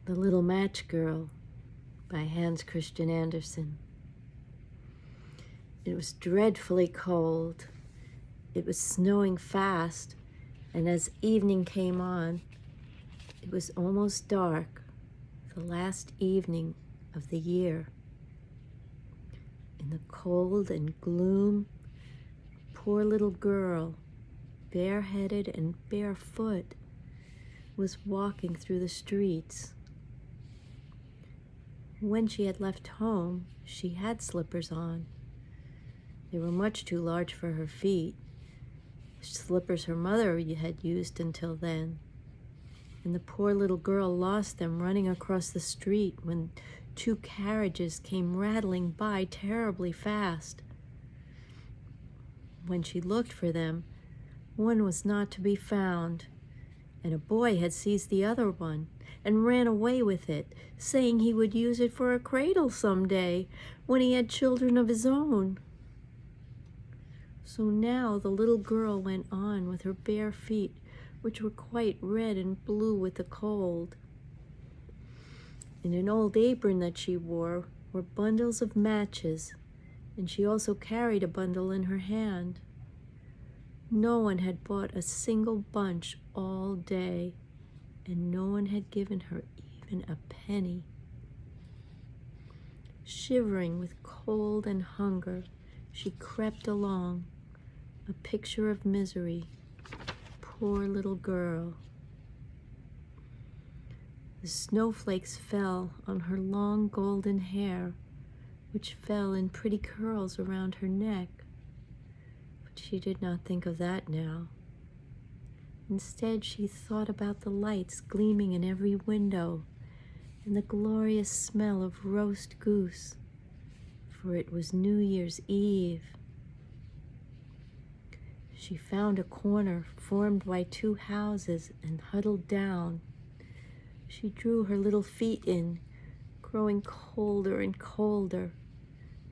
The Little Match Girl by Hans Christian Andersen. It was dreadfully cold. It was snowing fast, and as evening came on, it was almost dark, the last evening of the year. In the cold and gloom, a poor little girl, bareheaded and barefoot, was walking through the streets. When she had left home, she had slippers on. They were much too large for her feet, slippers her mother had used until then. And the poor little girl lost them running across the street when two carriages came rattling by terribly fast. When she looked for them, one was not to be found, and a boy had seized the other one and ran away with it, saying he would use it for a cradle someday when he had children of his own. So now the little girl went on with her bare feet, which were quite red and blue with the cold. In an old apron that she wore were bundles of matches, and she also carried a bundle in her hand. No one had bought a single bunch all day, and no one had given her even a penny. Shivering with cold and hunger, she crept along, a picture of misery. Poor little girl. The snowflakes fell on her long golden hair, which fell in pretty curls around her neck. But she did not think of that now. Instead, she thought about the lights gleaming in every window and the glorious smell of roast goose, for it was New Year's Eve. She found a corner formed by two houses and huddled down. She drew her little feet in, growing colder and colder,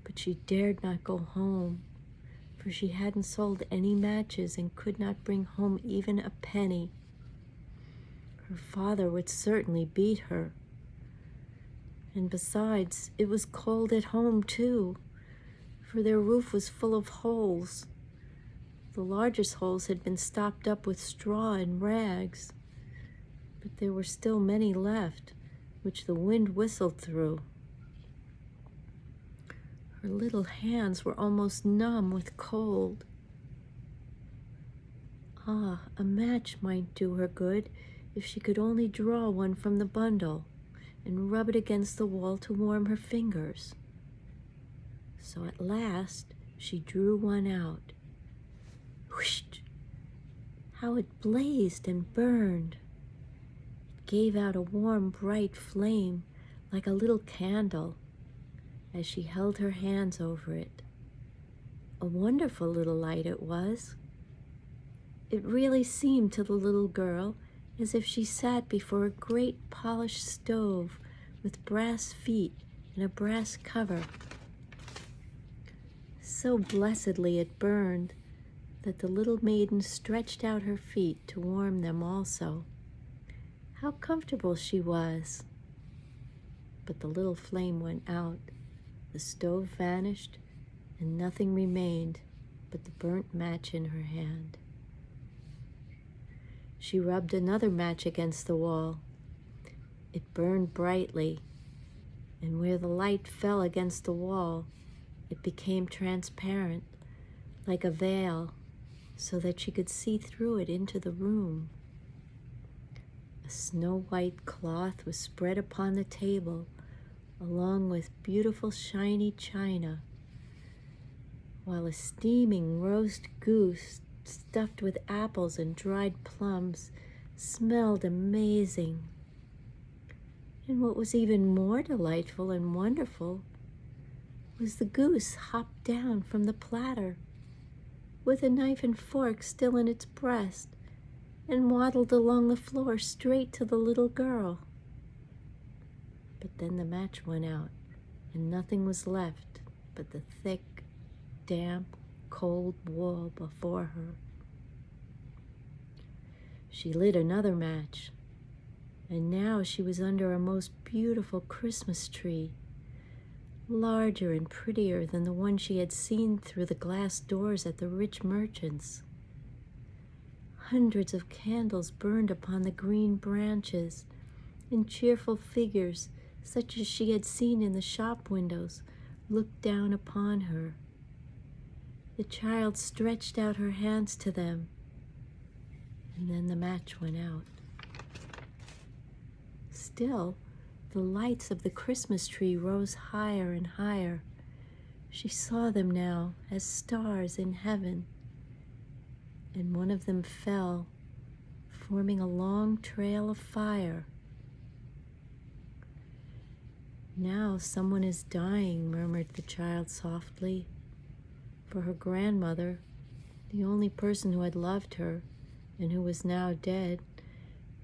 but she dared not go home, for she hadn't sold any matches and could not bring home even a penny. Her father would certainly beat her. And besides, it was cold at home too, for their roof was full of holes. The largest holes had been stopped up with straw and rags, but there were still many left, which the wind whistled through. Her little hands were almost numb with cold. Ah, a match might do her good if she could only draw one from the bundle and rub it against the wall to warm her fingers. So at last she drew one out. Whoosh! How it blazed and burned. It gave out a warm, bright flame like a little candle as she held her hands over it. A wonderful little light it was. It really seemed to the little girl as if she sat before a great polished stove with brass feet and a brass cover. So blessedly it burned that the little maiden stretched out her feet to warm them also. How comfortable she was! But the little flame went out, the stove vanished, and nothing remained but the burnt match in her hand. She rubbed another match against the wall. It burned brightly, and where the light fell against the wall, it became transparent, like a veil, so that she could see through it into the room. A snow-white cloth was spread upon the table, along with beautiful shiny china, while a steaming roast goose stuffed with apples and dried plums smelled amazing. And what was even more delightful and wonderful was the goose hopped down from the platter with a knife and fork still in its breast and waddled along the floor straight to the little girl. But then the match went out, and nothing was left but the thick, damp, cold wall before her. She lit another match. And now she was under a most beautiful Christmas tree, larger and prettier than the one she had seen through the glass doors at the rich merchants'. Hundreds of candles burned upon the green branches, and cheerful figures, such as she had seen in the shop windows, looked down upon her. The child stretched out her hands to them, and then the match went out. Still, the lights of the Christmas tree rose higher and higher. She saw them now as stars in heaven, and one of them fell, forming a long trail of fire. "Now someone is dying," murmured the child softly, for her grandmother, the only person who had loved her and who was now dead,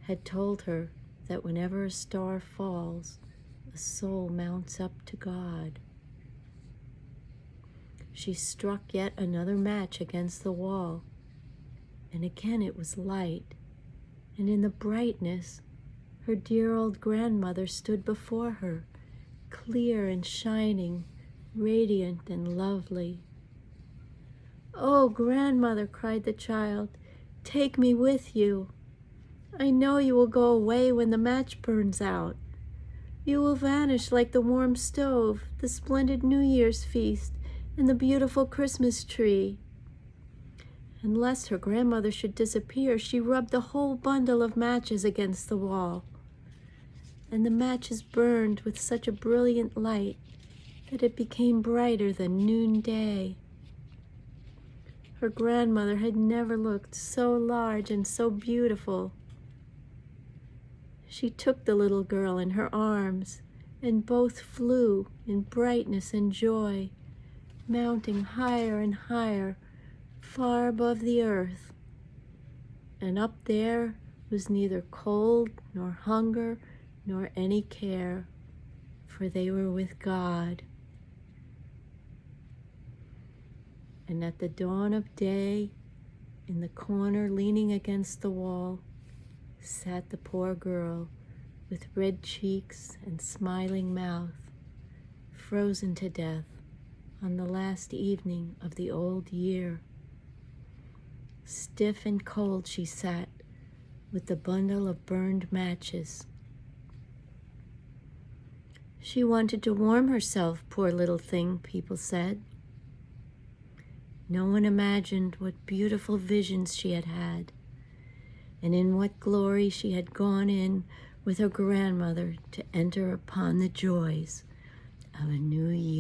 had told her that whenever a star falls, a soul mounts up to God. She struck yet another match against the wall, and again it was light, and in the brightness, her dear old grandmother stood before her, clear and shining, radiant and lovely. "Oh, grandmother," cried the child, "take me with you. I know you will go away when the match burns out. You will vanish like the warm stove, the splendid New Year's feast, and the beautiful Christmas tree." And lest her grandmother should disappear, she rubbed the whole bundle of matches against the wall. And the matches burned with such a brilliant light that it became brighter than noonday. Her grandmother had never looked so large and so beautiful. She took the little girl in her arms, and both flew in brightness and joy, mounting higher and higher, far above the earth. And up there was neither cold nor hunger nor any care, for they were with God. And at the dawn of day, in the corner leaning against the wall, sat the poor girl with red cheeks and smiling mouth, frozen to death on the last evening of the old year. Stiff and cold she sat with the bundle of burned matches. She wanted to warm herself, poor little thing, people said. No one imagined what beautiful visions she had had, and in what glory she had gone in with her grandmother to enter upon the joys of a new year.